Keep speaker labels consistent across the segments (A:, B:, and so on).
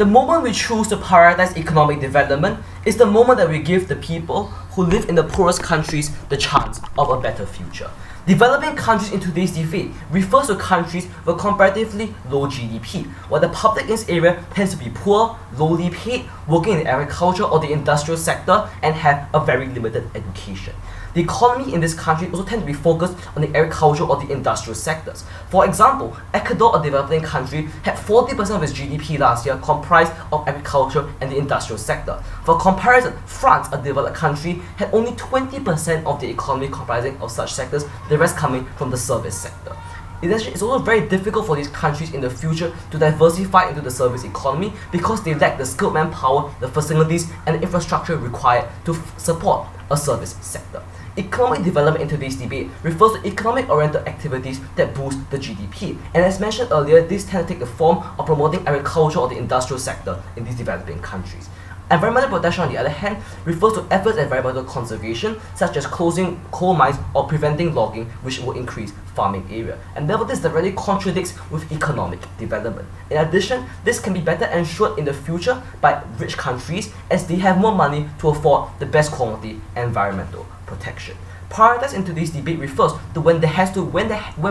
A: The moment we choose to prioritize economic development is the moment that we give the people who live in the poorest countries the chance of a better future. Developing countries in today's debate refers to countries with comparatively low GDP, where the public in this area tends to be poor, lowly paid, working in the agriculture or the industrial sector, and have a very limited education. The economy in this country also tends to be focused on the agriculture or the industrial sectors. For example, Ecuador, a developing country, had 40% of its GDP last year comprised of agriculture and the industrial sector. For comparison, France, a developed country, had only 20% of the economy comprising of such sectors, the rest coming from the service sector. It's also very difficult for these countries in the future to diversify into the service economy because they lack the skilled manpower, the facilities, and the infrastructure required to support a service sector. Economic development in today's debate refers to economic-oriented activities that boost the GDP. And as mentioned earlier, these tend to take the form of promoting agriculture or the industrial sector in these developing countries. Environmental protection, on the other hand, refers to efforts at environmental conservation, such as closing coal mines or preventing logging, which will increase farming area. And therefore, this directly contradicts with economic development. In addition, this can be better ensured in the future by rich countries as they have more money to afford the best quality environmental protection. Prioritize in today's debate refers to when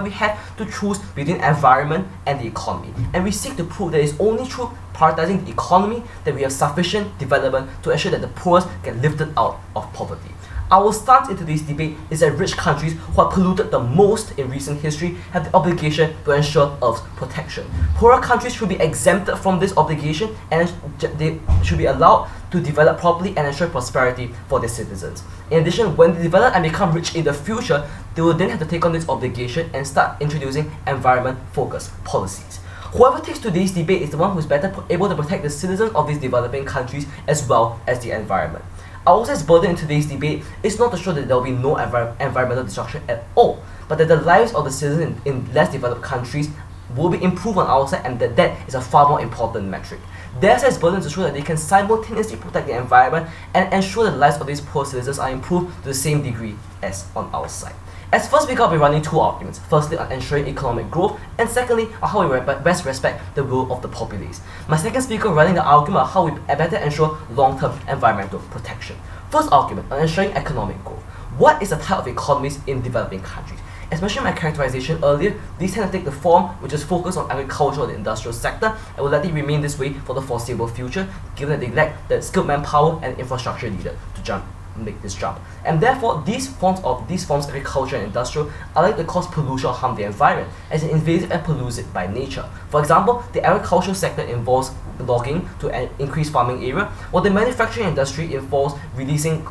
A: we have to choose between environment and the economy, and we seek to prove that it's only through prioritizing the economy that we have sufficient development to ensure that the poorest get lifted out of poverty. Our stance in today's debate is that rich countries who have polluted the most in recent history have the obligation to ensure Earth's protection. Poorer countries should be exempted from this obligation and they should be allowed to develop properly and ensure prosperity for their citizens. In addition, when they develop and become rich in the future, they will then have to take on this obligation and start introducing environment-focused policies. Whoever takes today's debate is the one who is better able to protect the citizens of these developing countries as well as the environment. Our burden in today's debate is not to show that there will be no environmental destruction at all, but that the lives of the citizens in less developed countries will be improved on our side, and that is a far more important metric. Their side's burden is to show that they can simultaneously protect the environment and ensure that the lives of these poor citizens are improved to the same degree as on our side. As first speaker, I'll be running two arguments. Firstly, on ensuring economic growth, and secondly, on how we best respect the will of the populace. My second speaker running the argument on how we better ensure long-term environmental protection. First argument, on ensuring economic growth. What is the type of economies in developing countries? As mentioned in my characterization earlier, these tend to take the form which is focused on agriculture or the industrial sector and will likely remain this way for the foreseeable future, given that they lack the skilled manpower and infrastructure needed to make this jump. And therefore, these forms of agriculture and industrial are likely to cause pollution or harm the environment, as it invasive and pollutes it by nature. For example, the agricultural sector involves logging to increase farming area, while the manufacturing industry involves releasing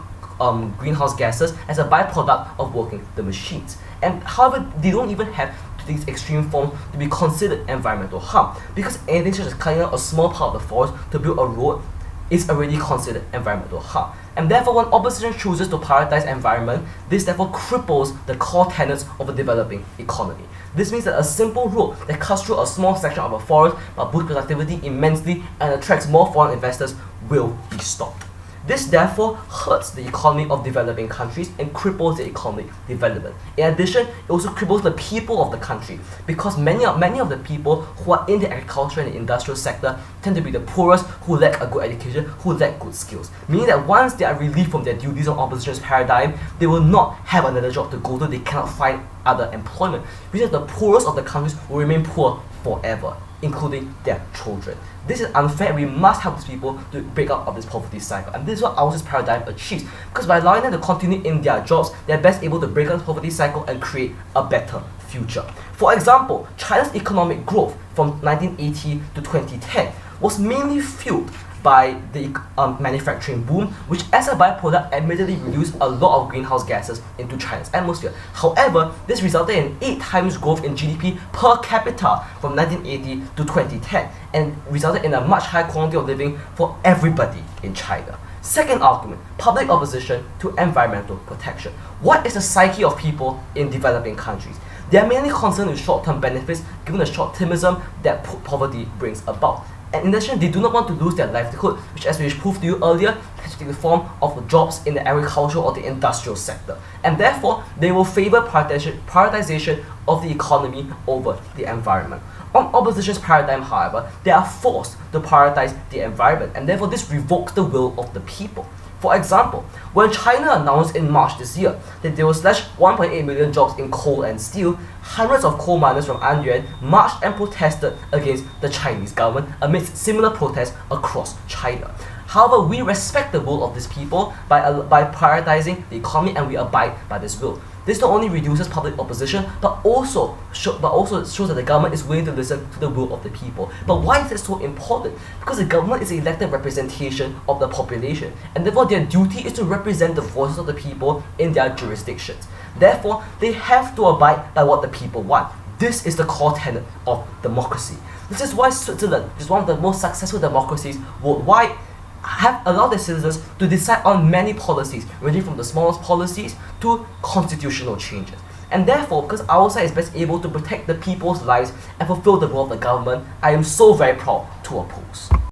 A: greenhouse gases as a byproduct of working the machines. And however, they don't even have these extreme forms to be considered environmental harm, because anything such as cutting out a small part of the forest to build a road is already considered environmental harm. And therefore, when opposition chooses to prioritize environment, this therefore cripples the core tenets of a developing economy. This means that a simple road that cuts through a small section of a forest but boosts productivity immensely and attracts more foreign investors will be stopped. This therefore hurts the economy of developing countries and cripples the economic development. In addition, it also cripples the people of the country, because many of the people who are in the agriculture and the industrial sector tend to be the poorest, who lack a good education, who lack good skills. Meaning that once they are relieved from their duties on opposition's paradigm, they will not have another job to go to, they cannot find other employment, which is the poorest of the countries will remain poor forever, including their children. This is unfair. We must help these people to break out of this poverty cycle, and this is what our paradigm achieves, because by allowing them to continue in their jobs, they're best able to break out the poverty cycle and create a better future. For example, China's economic growth from 1980 to 2010 was mainly fueled by the manufacturing boom, which as a byproduct admittedly reduced a lot of greenhouse gases into China's atmosphere. However, this resulted in 8 times growth in GDP per capita from 1980 to 2010 and resulted in a much higher quality of living for everybody in China. Second argument, public opposition to environmental protection. What is the psyche of people in developing countries? They are mainly concerned with short-term benefits given the short-termism that poverty brings about. And in addition, they do not want to lose their livelihood, which, as we proved to you earlier, has to take the form of jobs in the agricultural or the industrial sector. And therefore, they will favor prioritization of the economy over the environment. On opposition's paradigm, however, they are forced to prioritize the environment, and therefore this revokes the will of the people. For example, when China announced in March this year that they will slash 1.8 million jobs in coal and steel, hundreds of coal miners from Anyuan marched and protested against the Chinese government amidst similar protests across China. However, we respect the will of these people by prioritizing the economy, and we abide by this will. This not only reduces public opposition, but also shows that the government is willing to listen to the will of the people. But why is it so important? Because the government is an elected representation of the population, and therefore their duty is to represent the voices of the people in their jurisdictions. Therefore, they have to abide by what the people want. This is the core tenet of democracy. This is why Switzerland is one of the most successful democracies worldwide, have allowed their citizens to decide on many policies, ranging from the smallest policies to constitutional changes. And therefore, because our side is best able to protect the people's lives and fulfill the role of the government, I am so very proud to oppose.